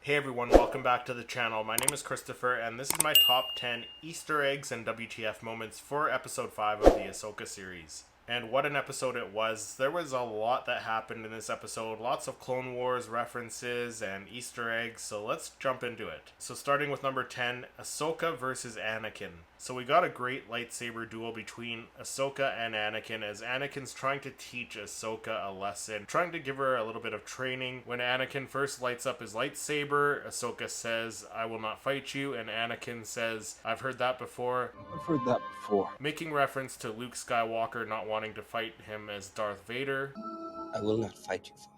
Hey everyone, welcome back to the channel. My name is Christopher, and this is my top 10 Easter eggs and WTF moments for episode 5 of the Ahsoka series. And what an episode it was. There was a lot that happened in this episode. Lots of Clone Wars references and Easter eggs, so let's jump into it. So starting with number 10, Ahsoka versus Anakin. So we got a great lightsaber duel between Ahsoka and Anakin as Anakin's trying to teach Ahsoka a lesson, trying to give her a little bit of training. When Anakin first lights up his lightsaber, Ahsoka says, "I will not fight you," and Anakin says, "I've heard that before." Making reference to Luke Skywalker not wanting to fight him as Darth Vader. I will not fight you, Father.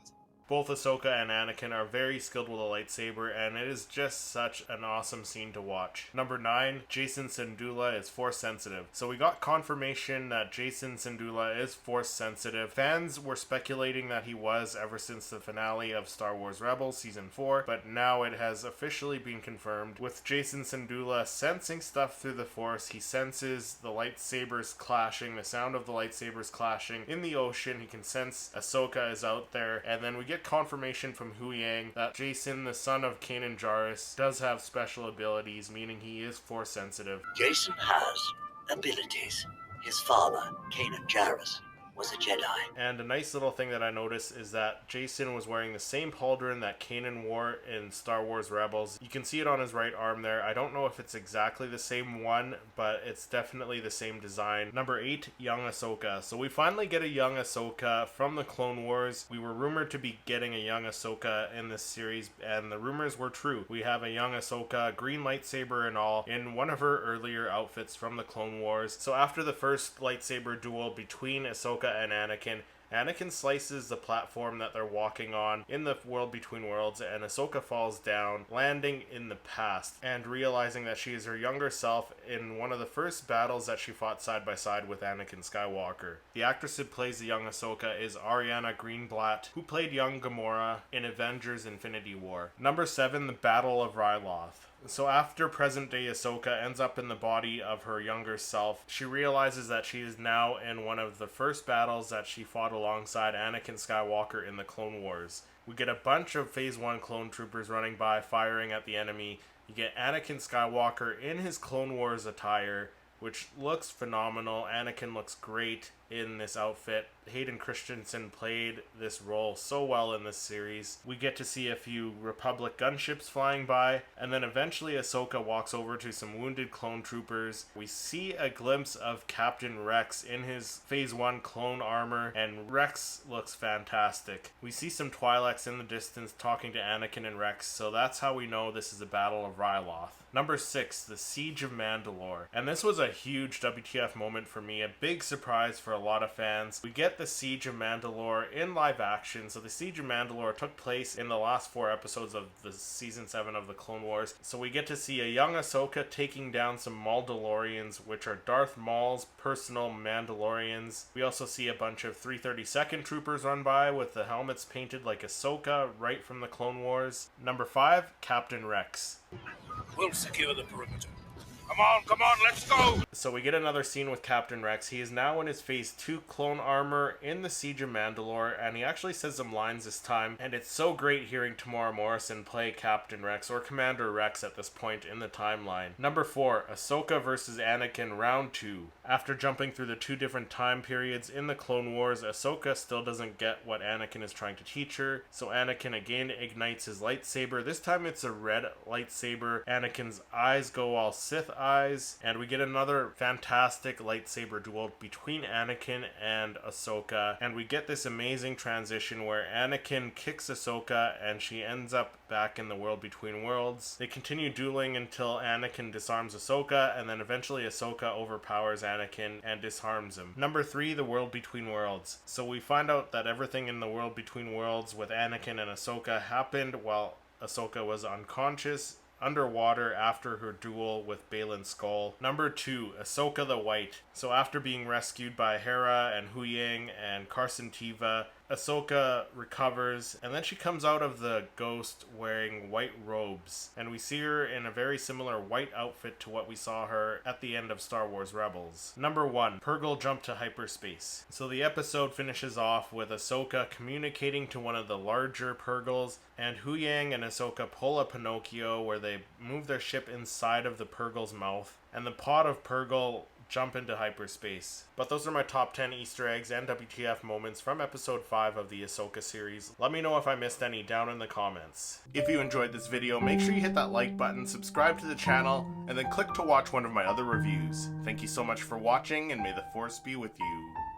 Both Ahsoka and Anakin are very skilled with a lightsaber, and it is just such an awesome scene to watch. Number 9, Jacen Syndulla is Force sensitive. So we got confirmation that Jacen Syndulla is Force sensitive. Fans were speculating that he was ever since the finale of Star Wars Rebels Season 4, but now it has officially been confirmed. With Jacen Syndulla sensing stuff through the Force, he senses the lightsabers clashing, the sound of the lightsabers clashing in the ocean. He can sense Ahsoka is out there, and then we get confirmation from Huyang that Jacen, the son of Kanan Jarrus, does have special abilities, meaning he is Force sensitive. Jacen has abilities. His father, Kanan Jarrus, was a Jedi. And a nice little thing that I noticed is that Jacen was wearing the same pauldron that Kanan wore in Star Wars Rebels. You can see it on his right arm there. I don't know if it's exactly the same one, but it's definitely the same design. Number 8, young Ahsoka. So we finally get a young Ahsoka from the Clone Wars. We were rumored to be getting a young Ahsoka in this series, and the rumors were true. We have a young Ahsoka, green lightsaber and all, in one of her earlier outfits from the Clone Wars. So after the first lightsaber duel between Ahsoka and Anakin slices the platform that they're walking on in the world between worlds, and Ahsoka falls down, landing in the past and realizing that she is her younger self in one of the first battles that she fought side by side with Anakin Skywalker. The actress who plays the young Ahsoka is Ariana Greenblatt, who played young Gamora in Avengers Infinity War. Number 7, the Battle of Ryloth. So after present-day Ahsoka ends up in the body of her younger self, she realizes that she is now in one of the first battles that she fought alongside Anakin Skywalker in the Clone Wars. We get a bunch of Phase 1 clone troopers running by, firing at the enemy. You get Anakin Skywalker in his Clone Wars attire, which looks phenomenal. Anakin looks great in this outfit. Hayden Christensen played this role so well in this series. We get to see a few Republic gunships flying by, and then eventually Ahsoka walks over to some wounded clone troopers. We see a glimpse of Captain Rex in his Phase 1 clone armor, and Rex looks fantastic. We see some Twi'leks in the distance talking to Anakin and Rex, so that's how we know this is the Battle of Ryloth. Number 6, the Siege of Mandalore. And this was a huge WTF moment for me, a big surprise for a lot of fans. We get the Siege of Mandalore in live action. So the Siege of Mandalore took place in the last 4 episodes of the Season 7 of the Clone Wars. So we get to see a young Ahsoka taking down some Mandalorians, which are Darth Maul's personal Mandalorians. We also see a bunch of 332nd troopers run by with the helmets painted like Ahsoka right from the Clone Wars. Number 5, Captain Rex. We'll secure the perimeter. Come on, let's go! So we get another scene with Captain Rex. He is now in his Phase 2 clone armor in the Siege of Mandalore, and he actually says some lines this time, and it's so great hearing Tamora Morrison play Captain Rex, or Commander Rex at this point in the timeline. Number 4, Ahsoka versus Anakin Round 2. After jumping through the 2 different time periods in the Clone Wars, Ahsoka still doesn't get what Anakin is trying to teach her, so Anakin again ignites his lightsaber. This time it's a red lightsaber. Anakin's eyes go all Sith eyes, and we get another fantastic lightsaber duel between Anakin and Ahsoka, and we get this amazing transition where Anakin kicks Ahsoka and she ends up back in the world between worlds. They continue dueling until Anakin disarms Ahsoka, and then eventually Ahsoka overpowers Anakin and disarms him. Number 3, the world between worlds. So we find out that everything in the world between worlds with Anakin and Ahsoka happened while Ahsoka was unconscious underwater after her duel with Baylan Skoll. Number 2, Ahsoka the White. So after being rescued by Hera and Huyang and Carson Teva, Ahsoka recovers, and then she comes out of the ghost wearing white robes, and we see her in a very similar white outfit to what we saw her at the end of Star Wars Rebels. Number 1, Purrgil jump to hyperspace. So the episode finishes off with Ahsoka communicating to one of the larger Purrgils, and Huyang and Ahsoka pull a Pinocchio where they move their ship inside of the Purrgil's mouth, and the pod of Purrgil jump into hyperspace. But those are my top 10 Easter eggs and WTF moments from episode 5 of the Ahsoka series. Let me know if I missed any down in the comments. If you enjoyed this video, make sure you hit that like button, subscribe to the channel, and then click to watch one of my other reviews. Thank you so much for watching, and may the Force be with you.